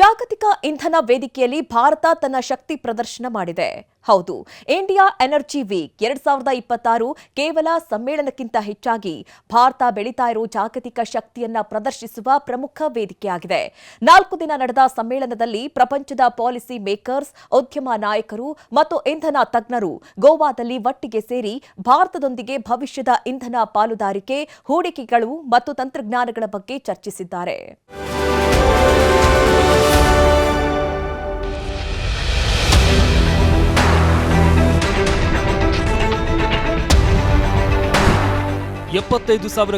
ಜಾಗತಿಕ ಇಂಧನ ವೇದಿಕೆಯಲ್ಲಿ ಭಾರತ ತನ್ನ ಶಕ್ತಿ ಪ್ರದರ್ಶನ ಮಾಡಿದೆ. ಹೌದು, ಇಂಡಿಯಾ ಎನರ್ಜಿ ವೀಕ್ 2026 ಕೇವಲ ಸಮ್ಮೇಳನಕ್ಕಿಂತ ಹೆಚ್ಚಾಗಿ ಭಾರತ ಬೆಳೀತಾ ಇರೋ ಜಾಗತಿಕ ಶಕ್ತಿಯನ್ನ ಪ್ರದರ್ಶಿಸುವ ಪ್ರಮುಖ ವೇದಿಕೆಯಾಗಿದೆ. 4 ದಿನ ನಡೆದ ಸಮ್ಮೇಳನದಲ್ಲಿ ಪ್ರಪಂಚದ ಪಾಲಿಸಿ ಮೇಕರ್ಸ್, ಉದ್ಯಮ ನಾಯಕರು ಮತ್ತು ಇಂಧನ ತಜ್ಞರು ಗೋವಾದಲ್ಲಿ ಒಟ್ಟಿಗೆ ಸೇರಿ ಭಾರತದೊಂದಿಗೆ ಭವಿಷ್ಯದ ಇಂಧನ ಪಾಲುದಾರಿಕೆ, ಹೂಡಿಕೆಗಳು ಮತ್ತು ತಂತ್ರಜ್ಞಾನಗಳ ಬಗ್ಗೆ ಚರ್ಚಿಸಿದ್ದಾರೆ.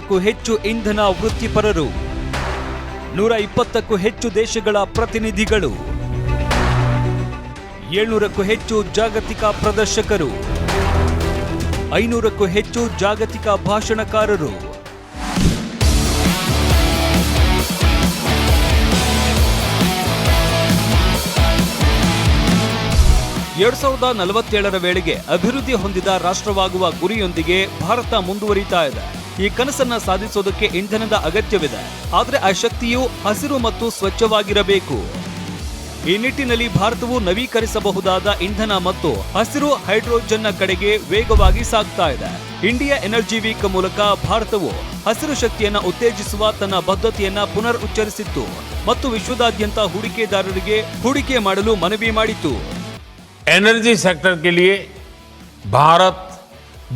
ಕ್ಕೂ ಹೆಚ್ಚು ಇಂಧನ ವೃತ್ತಿಪರರು, 120ಕ್ಕೂ ಹೆಚ್ಚು ದೇಶಗಳ ಪ್ರತಿನಿಧಿಗಳು, 700ಕ್ಕೂ ಹೆಚ್ಚು ಜಾಗತಿಕ ಪ್ರದರ್ಶಕರು, 500ಕ್ಕೂ ಹೆಚ್ಚು ಜಾಗತಿಕ ಭಾಷಣಕಾರರು. ಎರಡ್ 2047ರ ವೇಳೆಗೆ ಅಭಿವೃದ್ಧಿ ಹೊಂದಿದ ರಾಷ್ಟ್ರವಾಗುವ ಗುರಿಯೊಂದಿಗೆ ಭಾರತ ಮುಂದುವರಿತಾ ಇದೆ. ಈ ಕನಸನ್ನ ಸಾಧಿಸೋದಕ್ಕೆ ಇಂಧನದ ಅಗತ್ಯವಿದೆ, ಆದರೆ ಆ ಶಕ್ತಿಯು ಹಸಿರು ಮತ್ತು ಸ್ವಚ್ಛವಾಗಿರಬೇಕು. ಈ ನಿಟ್ಟಿನಲ್ಲಿ ಭಾರತವು ನವೀಕರಿಸಬಹುದಾದ ಇಂಧನ ಮತ್ತು ಹಸಿರು ಹೈಡ್ರೋಜನ್ನ ಕಡೆಗೆ ವೇಗವಾಗಿ ಸಾಗ್ತಾ ಇದೆ. ಇಂಡಿಯಾ ಎನರ್ಜಿ ವೀಕ್ ಮೂಲಕ ಭಾರತವು ಹಸಿರು ಶಕ್ತಿಯನ್ನ ಉತ್ತೇಜಿಸುವ ತನ್ನ ಬದ್ಧತೆಯನ್ನ ಪುನರ್ ಉಚ್ಚರಿಸಿತ್ತು ಮತ್ತು ವಿಶ್ವದಾದ್ಯಂತ ಹೂಡಿಕೆದಾರರಿಗೆ ಹೂಡಿಕೆ ಮಾಡಲು ಮನವಿ ಮಾಡಿತು. एनर्जी सेक्टर के लिए भारत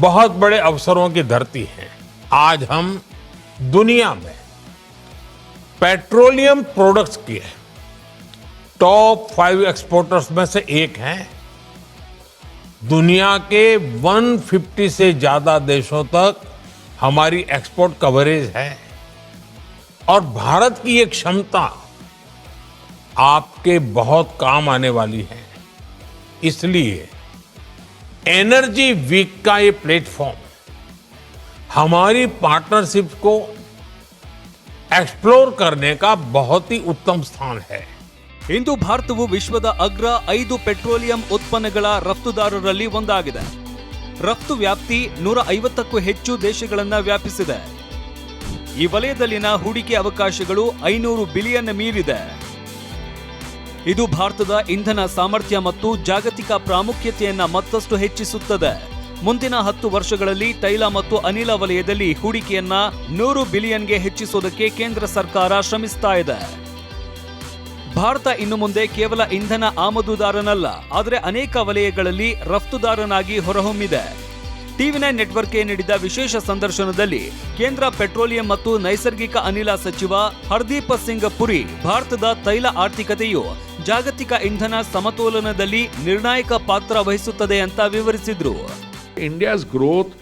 बहुत बड़े अवसरों की धरती है. आज हम दुनिया में पेट्रोलियम प्रोडक्ट्स के टॉप 5 एक्सपोर्टर्स में से एक हैं. दुनिया के 150 से ज्यादा देशों तक हमारी एक्सपोर्ट कवरेज है और भारत की ये क्षमता आपके बहुत काम आने वाली है. इसलिए एनर्जी वीक का ये प्लेटफॉर्म हमारी पार्टनरशिप को एक्सप्लोर करने का बहुत ही उत्तम स्थान है. ಇಂದು ಭಾರತವು ವಿಶ್ವದ ಅಗ್ರ 5 ಪೆಟ್ರೋಲಿಯಂ ಉತ್ಪನ್ನಗಳ ರಫ್ತುದಾರರಲ್ಲಿ ಒಂದಾಗಿದೆ. ರಫ್ತು ವ್ಯಾಪ್ತಿ 150ಕ್ಕೂ ಹೆಚ್ಚು ದೇಶಗಳನ್ನು ವ್ಯಾಪಿಸಿದೆ. ಈ ವಲಯದಲ್ಲಿನ ಹೂಡಿಕೆ ಅವಕಾಶಗಳು 500 ಬಿಲಿಯನ್ ಮೀರಿದೆ. ಇದು ಭಾರತದ ಇಂಧನ ಸಾಮರ್ಥ್ಯ ಮತ್ತು ಜಾಗತಿಕ ಪ್ರಾಮುಖ್ಯತೆಯನ್ನ ಮತ್ತಷ್ಟು ಹೆಚ್ಚಿಸುತ್ತದೆ. ಮುಂದಿನ 10 ವರ್ಷಗಳಲ್ಲಿ ತೈಲ ಮತ್ತು ಅನಿಲ ವಲಯದಲ್ಲಿ ಹೂಡಿಕೆಯನ್ನ 100 ಬಿಲಿಯನ್ಗೆ ಹೆಚ್ಚಿಸುವುದಕ್ಕೆ ಕೇಂದ್ರ ಸರ್ಕಾರ ಶ್ರಮಿಸ್ತಾ ಇದೆ. ಭಾರತ ಇನ್ನು ಮುಂದೆ ಕೇವಲ ಇಂಧನ ಆಮದುದಾರನಲ್ಲ, ಆದರೆ ಅನೇಕ ವಲಯಗಳಲ್ಲಿ ರಫ್ತುದಾರನಾಗಿ ಹೊರಹೊಮ್ಮಿದೆ. ಟಿವಿ9 ನೆಟ್ವರ್ಕ್ಗೆ ನೀಡಿದ ವಿಶೇಷ ಸಂದರ್ಶನದಲ್ಲಿ ಕೇಂದ್ರ ಪೆಟ್ರೋಲಿಯಂ ಮತ್ತು ನೈಸರ್ಗಿಕ ಅನಿಲ ಸಚಿವ ಹರ್ದೀಪ್ ಸಿಂಗ್ ಪುರಿ ಭಾರತದ ತೈಲ ಆರ್ಥಿಕತೆಯು ಜಾಗತಿಕ ಇಂಧನ ಸಮತೋಲನದಲ್ಲಿ ನಿರ್ಣಾಯಕ ಪಾತ್ರ ವಹಿಸುತ್ತದೆ ಅಂತ ವಿವರಿಸಿದ್ರು. India's growth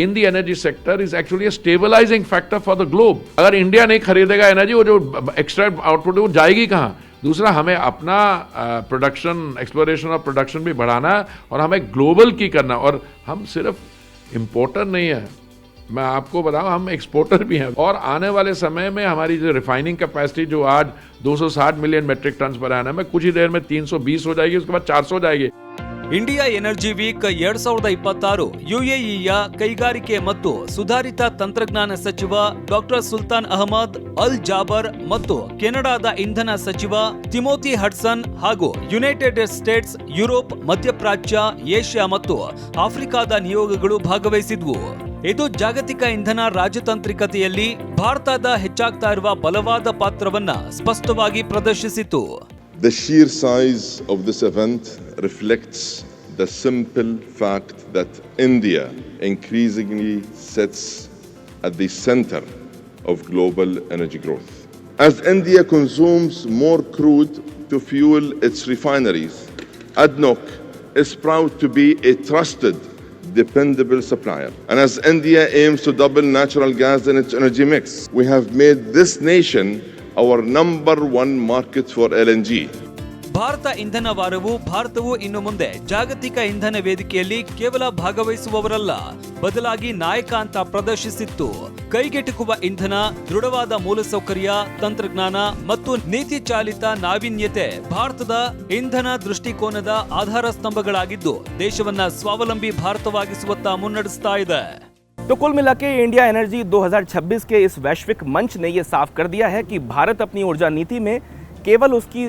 in the energy sector is actually a stabilizing factor for the globe. अगर इंडिया नहीं खरीदेगा एनर्जी, वो जो एक्स्ट्रा आउटपुट है वो जाएगी कहाँ? दूसरा, हमें अपना प्रोडक्शन, एक्सप्लोरेशन और प्रोडक्शन भी बढ़ाना है और हमें ग्लोबल की करना. और हम सिर्फ इम्पोर्टर नहीं है, मैं आपको बताऊं हम एक्सपोर्टर भी हैं. और आने वाले समय में हमारी जो रिफाइनिंग कैपेसिटी जो आज 260 मिलियन मेट्रिक टन पर आना है, कुछ ही देर में 320 हो जाएगी, उसके बाद 400 हो जाएगी. ಇಂಡಿಯಾ ಎನರ್ಜಿ ವೀಕ್ 2026 ಯುಎಇಯ ಕೈಗಾರಿಕೆ ಮತ್ತು ಸುಧಾರಿತ ತಂತ್ರಜ್ಞಾನ ಸಚಿವ ಡಾಕ್ಟರ್ ಸುಲ್ತಾನ್ ಅಹಮದ್ ಅಲ್ ಜಾಬರ್ ಮತ್ತು ಕೆನಡಾದ ಇಂಧನ ಸಚಿವ ತಿಮೋಥಿ ಹಡ್ಸನ್ ಹಾಗೂ ಯುನೈಟೆಡ್ ಸ್ಟೇಟ್ಸ್, ಯುರೋಪ್, ಮಧ್ಯಪ್ರಾಚ್ಯ, ಏಷ್ಯಾ ಮತ್ತು ಆಫ್ರಿಕಾದ ನಿಯೋಗಗಳು ಭಾಗವಹಿಸಿದ್ವು. ಇದು ಜಾಗತಿಕ ಇಂಧನ ರಾಜತಾಂತ್ರಿಕತೆಯಲ್ಲಿ ಭಾರತದ ಹೆಚ್ಚಾಗ್ತಾ ಇರುವ ಬಲವಾದ ಪಾತ್ರವನ್ನ ಸ್ಪಷ್ಟವಾಗಿ ಪ್ರದರ್ಶಿಸಿತು. The sheer size of this event reflects the simple fact that India increasingly sits at the center of global energy growth. As India consumes more crude to fuel its refineries, ADNOC is proud to be a trusted, dependable supplier. And as India aims to double natural gas in its energy mix, we have made this nation our number 1 market for LNG. Bharat ಇಂಧನ ವಾರವು ಭಾರತವು ಇನ್ನು ಮುಂದೆ ಜಾಗತಿಕ ಇಂಧನ ವೇದಿಕೆಯಲ್ಲಿ ಕೇವಲ ಭಾಗವಹಿಸುವವರಲ್ಲ, ಬದಲಾಗಿ ನಾಯಕ ಅಂತ ಪ್ರದರ್ಶಿಸಿತ್ತು. ಕೈಗೆಟುಕುವ ಇಂಧನ, ದೃಢವಾದ ಮೂಲಸೌಕರ್ಯ, ತಂತ್ರಜ್ಞಾನ ಮತ್ತು ನೀತಿ ಚಾಲಿತ ನಾವೀನ್ಯತೆ ಭಾರತದ ಇಂಧನ ದೃಷ್ಟಿಕೋನದ ಆಧಾರ ಸ್ತಂಭಗಳಾಗಿದ್ದು ದೇಶವನ್ನ ಸ್ವಾವಲಂಬಿ ಭಾರತವಾಗಿಸುವತ್ತ ಮುನ್ನಡೆಸ್ತಾ ಇದೆ. तो कुल मिला के इंडिया एनर्जी 2026 के इस वैश्विक मंच ने यह साफ कर दिया है कि भारत अपनी ऊर्जा नीति में केवल उसकी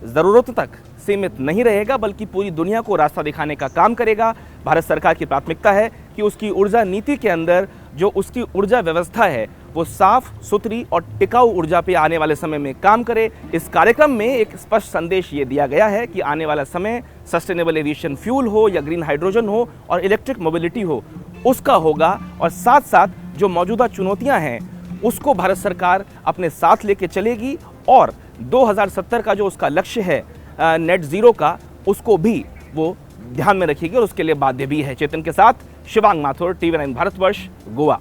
ज़रूरतों तक सीमित नहीं रहेगा बल्कि पूरी दुनिया को रास्ता दिखाने का काम करेगा। भारत सरकार की प्राथमिकता है कि उसकी ऊर्जा नीति के अंदर जो उसकी ऊर्जा व्यवस्था है वो साफ सुथरी और टिकाऊ ऊर्जा पे आने वाले समय में काम करे। इस कार्यक्रम में एक स्पष्ट संदेश ये दिया गया है कि आने वाला समय सस्टेनेबल एविएशन फ्यूल हो या ग्रीन हाइड्रोजन हो और इलेक्ट्रिक मोबिलिटी हो, उसका होगा। और साथ साथ जो मौजूदा चुनौतियां हैं उसको भारत सरकार अपने साथ लेके चलेगी और 2070 का जो उसका लक्ष्य है नेट ज़ीरो का, उसको भी वो ध्यान में रखेगी और उसके लिए बाध्य भी है। चेतन के साथ शिवांग माथुर, TV9 भारतवर्ष, गोवा।